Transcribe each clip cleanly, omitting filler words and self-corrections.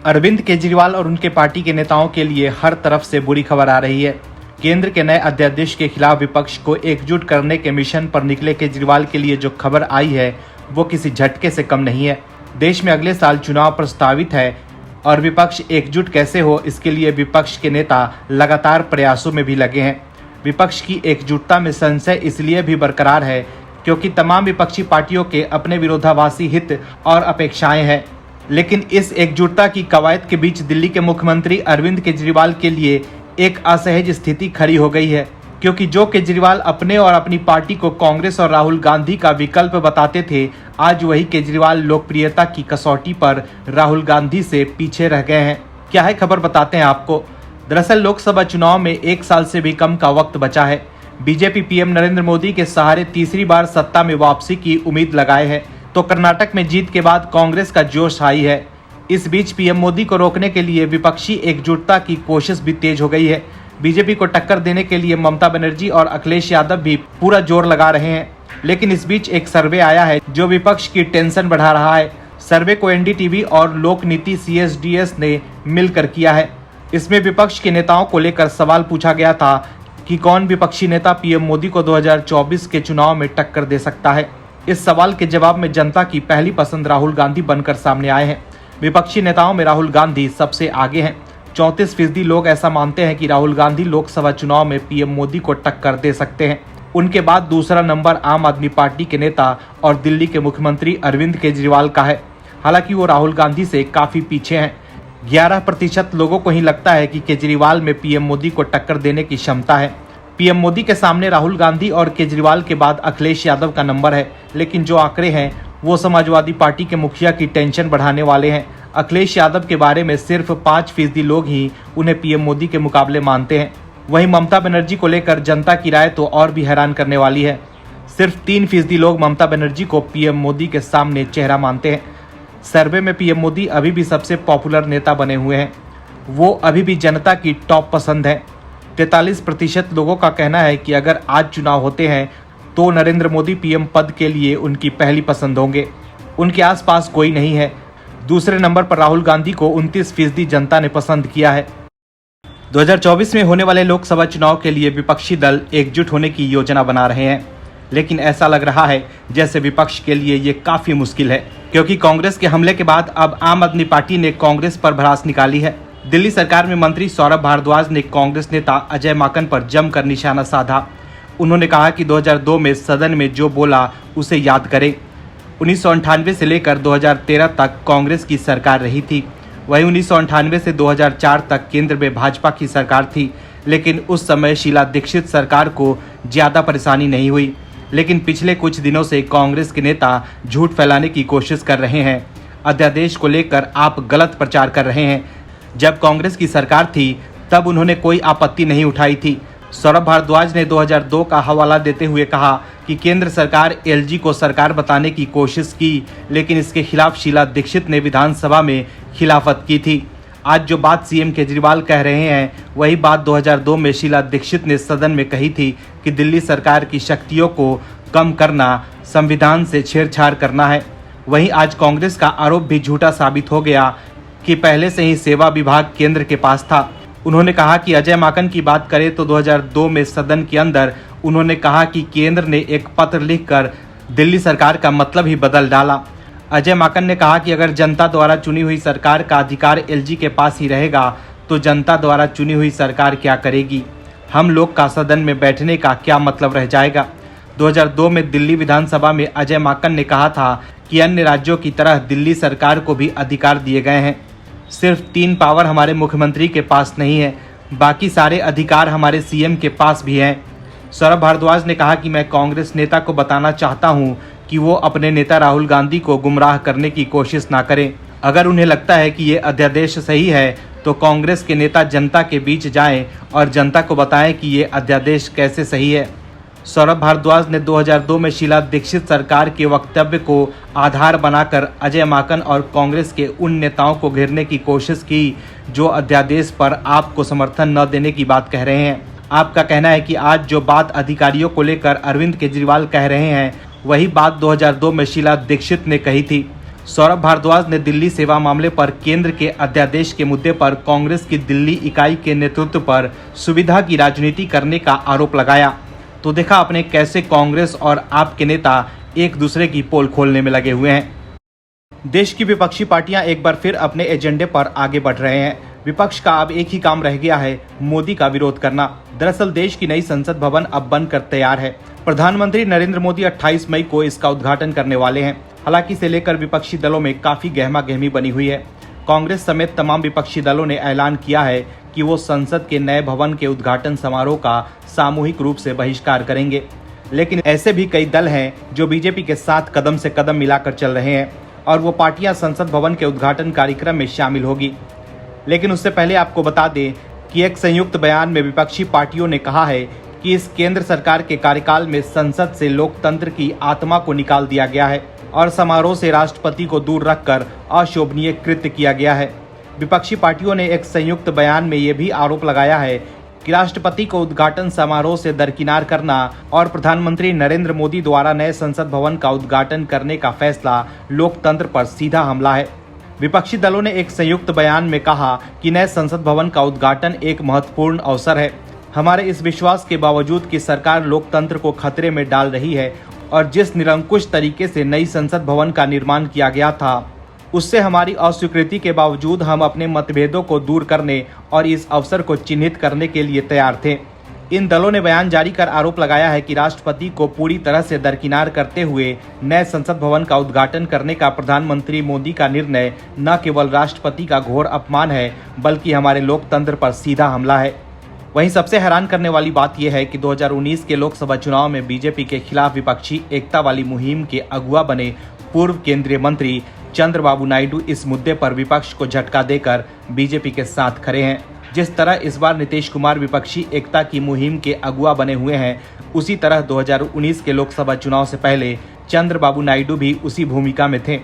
अरविंद केजरीवाल और उनके पार्टी के नेताओं के लिए हर तरफ से बुरी खबर आ रही है। केंद्र के नए अध्यादेश के खिलाफ विपक्ष को एकजुट करने के मिशन पर निकले केजरीवाल के लिए जो खबर आई है वो किसी झटके से कम नहीं है। देश में अगले साल चुनाव प्रस्तावित है और विपक्ष एकजुट कैसे हो इसके लिए विपक्ष के नेता लगातार प्रयासों में भी लगे हैं। विपक्ष की एकजुटता में संशय इसलिए भी बरकरार है क्योंकि तमाम विपक्षी पार्टियों के अपने विरोधाभासी हित और अपेक्षाएं हैं। लेकिन इस एकजुटता की कवायद के बीच दिल्ली के मुख्यमंत्री अरविंद केजरीवाल के लिए एक असहज स्थिति खड़ी हो गई है, क्योंकि जो केजरीवाल अपने और अपनी पार्टी को कांग्रेस और राहुल गांधी का विकल्प बताते थे, आज वही केजरीवाल लोकप्रियता की कसौटी पर राहुल गांधी से पीछे रह गए हैं। क्या है खबर, बताते हैं आपको। दरअसल लोकसभा चुनाव में 1 साल से भी कम का वक्त बचा है। बीजेपी पीएम नरेंद्र मोदी के सहारे तीसरी बार सत्ता में वापसी की उम्मीद लगाए है, तो कर्नाटक में जीत के बाद कांग्रेस का जोश हाई है। इस बीच पीएम मोदी को रोकने के लिए विपक्षी एकजुटता की कोशिश भी तेज हो गई है। बीजेपी को टक्कर देने के लिए ममता बनर्जी और अखिलेश यादव भी पूरा जोर लगा रहे हैं। लेकिन इस बीच एक सर्वे आया है जो विपक्ष की टेंशन बढ़ा रहा है। सर्वे को एनडीटीवी और लोक नीति CSDS ने मिलकर किया है। इसमें विपक्ष के नेताओं को लेकर सवाल पूछा गया था कि कौन विपक्षी नेता पीएम मोदी को 2024 के चुनाव में टक्कर दे सकता है। इस सवाल के जवाब में जनता की पहली पसंद राहुल गांधी बनकर सामने आए हैं। विपक्षी नेताओं में राहुल गांधी सबसे आगे हैं। 34% लोग ऐसा मानते हैं कि राहुल गांधी लोकसभा चुनाव में पीएम मोदी को टक्कर दे सकते हैं। उनके बाद दूसरा नंबर आम आदमी पार्टी के नेता और दिल्ली के मुख्यमंत्री अरविंद केजरीवाल का है। हालांकि वो राहुल गांधी से काफी पीछे हैं। 11% लोगों को ही लगता है कि केजरीवाल में पीएम मोदी को टक्कर देने की क्षमता है। पीएम मोदी के सामने राहुल गांधी और केजरीवाल के बाद अखिलेश यादव का नंबर है, लेकिन जो आंकड़े हैं वो समाजवादी पार्टी के मुखिया की टेंशन बढ़ाने वाले हैं। अखिलेश यादव के बारे में सिर्फ 5% लोग ही उन्हें पीएम मोदी के मुकाबले मानते हैं। वहीं ममता बनर्जी को लेकर जनता की राय तो और भी हैरान करने वाली है। सिर्फ 3% लोग ममता बनर्जी को पीएम मोदी के सामने चेहरा मानते हैं। सर्वे में पीएम मोदी अभी भी सबसे पॉपुलर नेता बने हुए हैं। वो अभी भी जनता की टॉप पसंद है। 43% लोगों का कहना है कि अगर आज चुनाव होते हैं तो नरेंद्र मोदी पीएम पद के लिए उनकी पहली पसंद होंगे। उनके आसपास कोई नहीं है। दूसरे नंबर पर राहुल गांधी को 29% जनता ने पसंद किया है। 2024 में होने वाले लोकसभा चुनाव के लिए विपक्षी दल एकजुट होने की योजना बना रहे हैं, लेकिन ऐसा लग रहा है जैसे विपक्ष के लिए ये काफी मुश्किल है, क्योंकि कांग्रेस के हमले के बाद अब आम आदमी पार्टी ने कांग्रेस पर भड़ास निकाली है। दिल्ली सरकार में मंत्री सौरभ भारद्वाज ने कांग्रेस नेता अजय माकन पर जमकर निशाना साधा। उन्होंने कहा कि 2002 में सदन में जो बोला उसे याद करें। 1998 से लेकर 2013 तक कांग्रेस की सरकार रही थी। वहीं 1998 से 2004 तक केंद्र में भाजपा की सरकार थी, लेकिन उस समय शीला दीक्षित सरकार को ज़्यादा परेशानी नहीं हुई। लेकिन पिछले कुछ दिनों से कांग्रेस के नेता झूठ फैलाने की कोशिश कर रहे हैं। अध्यादेश को लेकर आप गलत प्रचार कर रहे हैं। जब कांग्रेस की सरकार थी तब उन्होंने कोई आपत्ति नहीं उठाई थी। सौरभ भारद्वाज ने 2002 का हवाला देते हुए कहा कि केंद्र सरकार LG को सरकार बताने की कोशिश की, लेकिन इसके खिलाफ शीला दीक्षित ने विधानसभा में खिलाफत की थी। आज जो बात सीएम केजरीवाल कह रहे हैं वही बात 2002 में शीला दीक्षित ने सदन में कही थी कि दिल्ली सरकार की शक्तियों को कम करना संविधान से छेड़छाड़ करना है। वहीं आज कांग्रेस का आरोप भी झूठा साबित हो गया कि पहले से ही सेवा विभाग केंद्र के पास था। उन्होंने कहा कि अजय माकन की बात करें तो 2002 में सदन के अंदर उन्होंने कहा कि केंद्र ने एक पत्र लिखकर दिल्ली सरकार का मतलब ही बदल डाला। अजय माकन ने कहा कि अगर जनता द्वारा चुनी हुई सरकार का अधिकार LG के पास ही रहेगा तो जनता द्वारा चुनी हुई सरकार क्या करेगी? हम लोग का सदन में बैठने का क्या मतलब रह जाएगा? 2002 में दिल्ली विधानसभा में अजय माकन ने कहा था कि अन्य राज्यों की तरह दिल्ली सरकार को भी अधिकार दिए गए हैं। सिर्फ 3 पावर हमारे मुख्यमंत्री के पास नहीं है, बाकी सारे अधिकार हमारे CM के पास भी हैं। सौरभ भारद्वाज ने कहा कि मैं कांग्रेस नेता को बताना चाहता हूं कि वो अपने नेता राहुल गांधी को गुमराह करने की कोशिश ना करें। अगर उन्हें लगता है कि ये अध्यादेश सही है तो कांग्रेस के नेता जनता के बीच जाएं और जनता को बताएं कि ये अध्यादेश कैसे सही है। सौरभ भारद्वाज ने 2002 में शीला दीक्षित सरकार के वक्तव्य को आधार बनाकर अजय माकन और कांग्रेस के उन नेताओं को घेरने की कोशिश की जो अध्यादेश पर आपको समर्थन न देने की बात कह रहे हैं। आपका कहना है कि आज जो बात अधिकारियों को लेकर अरविंद केजरीवाल कह रहे हैं वही बात 2002 में शीला दीक्षित ने कही थी। सौरभ भारद्वाज ने दिल्ली सेवा मामले पर केंद्र के अध्यादेश के मुद्दे पर कांग्रेस की दिल्ली इकाई के नेतृत्व पर सुविधा की राजनीति करने का आरोप लगाया। तो देखा आपने कैसे कांग्रेस और आप के नेता एक दूसरे की पोल खोलने में लगे हुए हैं। देश की विपक्षी पार्टियां एक बार फिर अपने एजेंडे पर आगे बढ़ रहे हैं। विपक्ष का अब एक ही काम रह गया है, मोदी का विरोध करना। दरअसल देश की नई संसद भवन अब बनकर तैयार है। प्रधानमंत्री नरेंद्र मोदी 28 मई को इसका उद्घाटन करने वाले हैं। हालांकि इसे लेकर विपक्षी दलों में काफी गहमागहमी बनी हुई है। कांग्रेस समेत तमाम विपक्षी दलों ने ऐलान किया है कि वो संसद के नए भवन के उद्घाटन समारोह का सामूहिक रूप से बहिष्कार करेंगे। लेकिन ऐसे भी कई दल हैं जो बीजेपी के साथ कदम से कदम मिलाकर चल रहे हैं और वो पार्टियां संसद भवन के उद्घाटन कार्यक्रम में शामिल होगी। लेकिन उससे पहले आपको बता दें कि एक संयुक्त बयान में विपक्षी पार्टियों ने कहा है कि इस केंद्र सरकार के कार्यकाल में संसद से लोकतंत्र की आत्मा को निकाल दिया गया है और समारोह से राष्ट्रपति को दूर रखकर अशोभनीय कृत्य किया गया है। विपक्षी पार्टियों ने एक संयुक्त बयान में ये भी आरोप लगाया है कि राष्ट्रपति को उद्घाटन समारोह से दरकिनार करना और प्रधानमंत्री नरेंद्र मोदी द्वारा नए संसद भवन का उद्घाटन करने का फैसला लोकतंत्र पर सीधा हमला है। विपक्षी दलों ने एक संयुक्त बयान में कहा कि नए संसद भवन का उद्घाटन एक महत्वपूर्ण अवसर है। हमारे इस विश्वास के बावजूद कि सरकार लोकतंत्र को खतरे में डाल रही है और जिस निरंकुश तरीके से नई संसद भवन का निर्माण किया गया था, उससे हमारी अस्वीकृति के बावजूद हम अपने मतभेदों को दूर करने और इस अवसर को चिन्हित करने के लिए तैयार थे। इन दलों ने बयान जारी कर आरोप लगाया है कि राष्ट्रपति को पूरी तरह से दरकिनार करते हुए नए संसद भवन का उद्घाटन करने का प्रधानमंत्री मोदी का निर्णय न केवल राष्ट्रपति का घोर अपमान है बल्कि हमारे लोकतंत्र पर सीधा हमला है। वहीं सबसे हैरान करने वाली बात यह है कि 2019 के लोकसभा चुनाव में बीजेपी के खिलाफ विपक्षी एकता वाली मुहिम के अगुवा बने पूर्व केंद्रीय मंत्री चंद्रबाबू नायडू इस मुद्दे पर विपक्ष को झटका देकर बीजेपी के साथ खड़े हैं। जिस तरह इस बार नीतीश कुमार विपक्षी एकता की मुहिम के अगुवा बने हुए हैं, उसी तरह 2019 के लोकसभा चुनाव से पहले चंद्रबाबू नायडू भी उसी भूमिका में थे।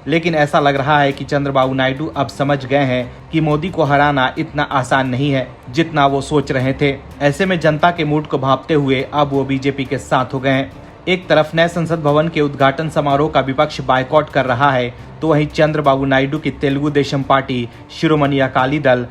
लेकिन ऐसा लग रहा है कि चंद्रबाबू नायडू अब समझ गए हैं कि मोदी को हराना इतना आसान नहीं है जितना वो सोच रहे थे। ऐसे में जनता के मूड को भांपते हुए अब वो बीजेपी के साथ हो गए हैं। एक तरफ नए संसद भवन के उद्घाटन समारोह का विपक्ष बायकॉट कर रहा है, तो वहीं चंद्रबाबू नायडू की तेलुगु देशम पार्टी, शिरोमणि अकाली दल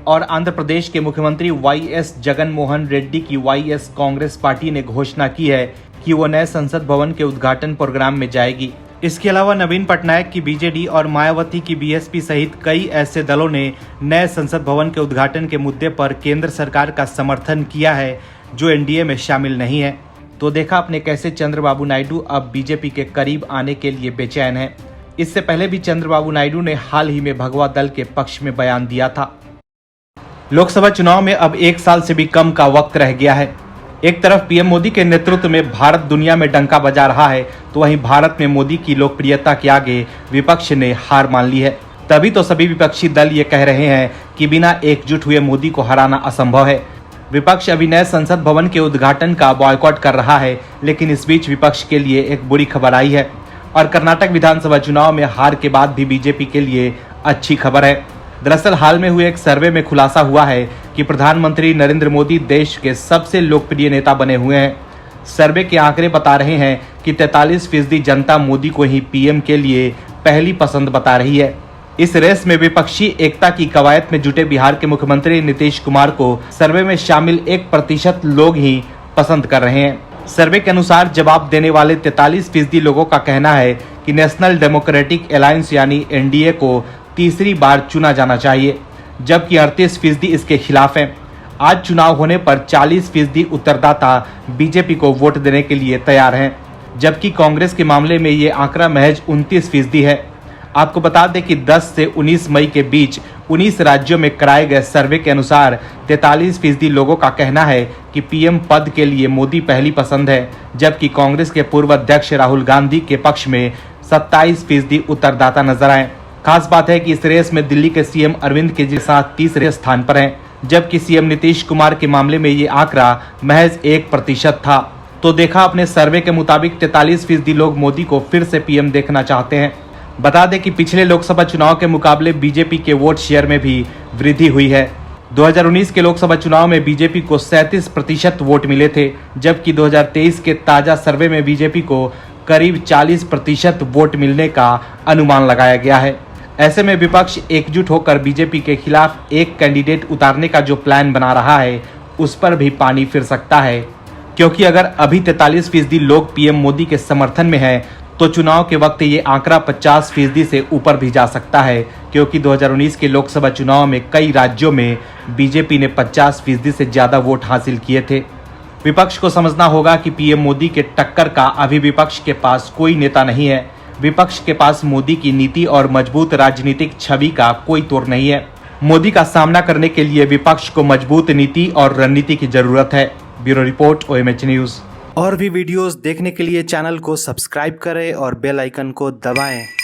और आंध्र प्रदेश के मुख्यमंत्री वाईएस जगन मोहन रेड्डी की वाईएस कांग्रेस पार्टी ने घोषणा की है कि वो नए संसद भवन के उद्घाटन प्रोग्राम में जाएगी। इसके अलावा नवीन पटनायक की बीजेडी और मायावती की बीएसपी सहित कई ऐसे दलों ने नए संसद भवन के उद्घाटन के मुद्दे पर केंद्र सरकार का समर्थन किया है जो एनडीए में शामिल नहीं है। तो देखा आपने कैसे चंद्रबाबू नायडू अब बीजेपी के करीब आने के लिए बेचैन है। इससे पहले भी चंद्रबाबू नायडू ने हाल ही में भगवा दल के पक्ष में बयान दिया था। लोकसभा चुनाव में अब 1 साल से भी कम का वक्त रह गया है। एक तरफ पीएम मोदी के नेतृत्व में भारत दुनिया में डंका बजा रहा है, तो वहीं भारत में मोदी की लोकप्रियता के आगे विपक्ष ने हार मान ली है। तभी तो सभी विपक्षी दल ये कह रहे हैं कि बिना एकजुट हुए मोदी को हराना असंभव है। विपक्ष अभी नए संसद भवन के उद्घाटन का बॉयकॉट कर रहा है, लेकिन इस बीच विपक्ष के लिए एक बुरी खबर आई है और कर्नाटक विधानसभा चुनाव में हार के बाद भी बीजेपी के लिए अच्छी खबर है। दरअसल हाल में हुए एक सर्वे में खुलासा हुआ है कि प्रधानमंत्री नरेंद्र मोदी देश के सबसे लोकप्रिय नेता बने हुए हैं। सर्वे के आंकड़े बता रहे हैं कि 43% जनता मोदी को ही पीएम के लिए पहली पसंद बता रही है। इस रेस में विपक्षी एकता की कवायद में जुटे बिहार के मुख्यमंत्री नीतीश कुमार को सर्वे में शामिल 1% लोग ही पसंद कर रहे हैं। सर्वे के अनुसार जवाब देने वाले 43% लोगों का कहना है कि नेशनल डेमोक्रेटिक अलायंस यानी एनडीए को तीसरी बार चुना जाना चाहिए, जबकि 38% इसके खिलाफ हैं। आज चुनाव होने पर 40% उत्तरदाता बीजेपी को वोट देने के लिए तैयार हैं, जबकि कांग्रेस के मामले में ये आंकड़ा महज 29% है। आपको बता दें कि 10 से 19 मई के बीच 19 राज्यों में कराए गए सर्वे के अनुसार 43% लोगों का कहना है कि पीएम पद के लिए मोदी पहली पसंद है, जबकि कांग्रेस के पूर्व अध्यक्ष राहुल गांधी के पक्ष में 27% उत्तरदाता नजर आए। खास बात है कि इस रेस में दिल्ली के सीएम अरविंद केजरीवाल तीसरे स्थान पर हैं, जबकि सीएम नीतीश कुमार के मामले में ये आंकड़ा महज 1% था। तो देखा अपने सर्वे के मुताबिक 43% लोग मोदी को फिर से पीएम देखना चाहते हैं। बता दें कि पिछले लोकसभा चुनाव के मुकाबले बीजेपी के वोट शेयर में भी वृद्धि हुई है। 2019 के लोकसभा चुनाव में बीजेपी को 37% वोट मिले थे, जबकि 2023 के ताजा सर्वे में बीजेपी को करीब 40% वोट मिलने का अनुमान लगाया गया है। ऐसे में विपक्ष एकजुट होकर बीजेपी के खिलाफ एक कैंडिडेट उतारने का जो प्लान बना रहा है उस पर भी पानी फिर सकता है, क्योंकि अगर अभी 43% लोग पीएम मोदी के समर्थन में हैं तो चुनाव के वक्त ये आंकड़ा 50% से ऊपर भी जा सकता है, क्योंकि 2019 के लोकसभा चुनाव में कई राज्यों में बीजेपी ने 50% से ज्यादा वोट हासिल किए थे। विपक्ष को समझना होगा कि पीएम मोदी के टक्कर का अभी विपक्ष के पास कोई नेता नहीं है। विपक्ष के पास मोदी की नीति और मजबूत राजनीतिक छवि का कोई तोड़ नहीं है। मोदी का सामना करने के लिए विपक्ष को मजबूत नीति और रणनीति की जरूरत है। Bureau report, OMH news. और भी वीडियोस देखने के लिए चैनल को सब्सक्राइब करें और बेल आइकन को दबाएं।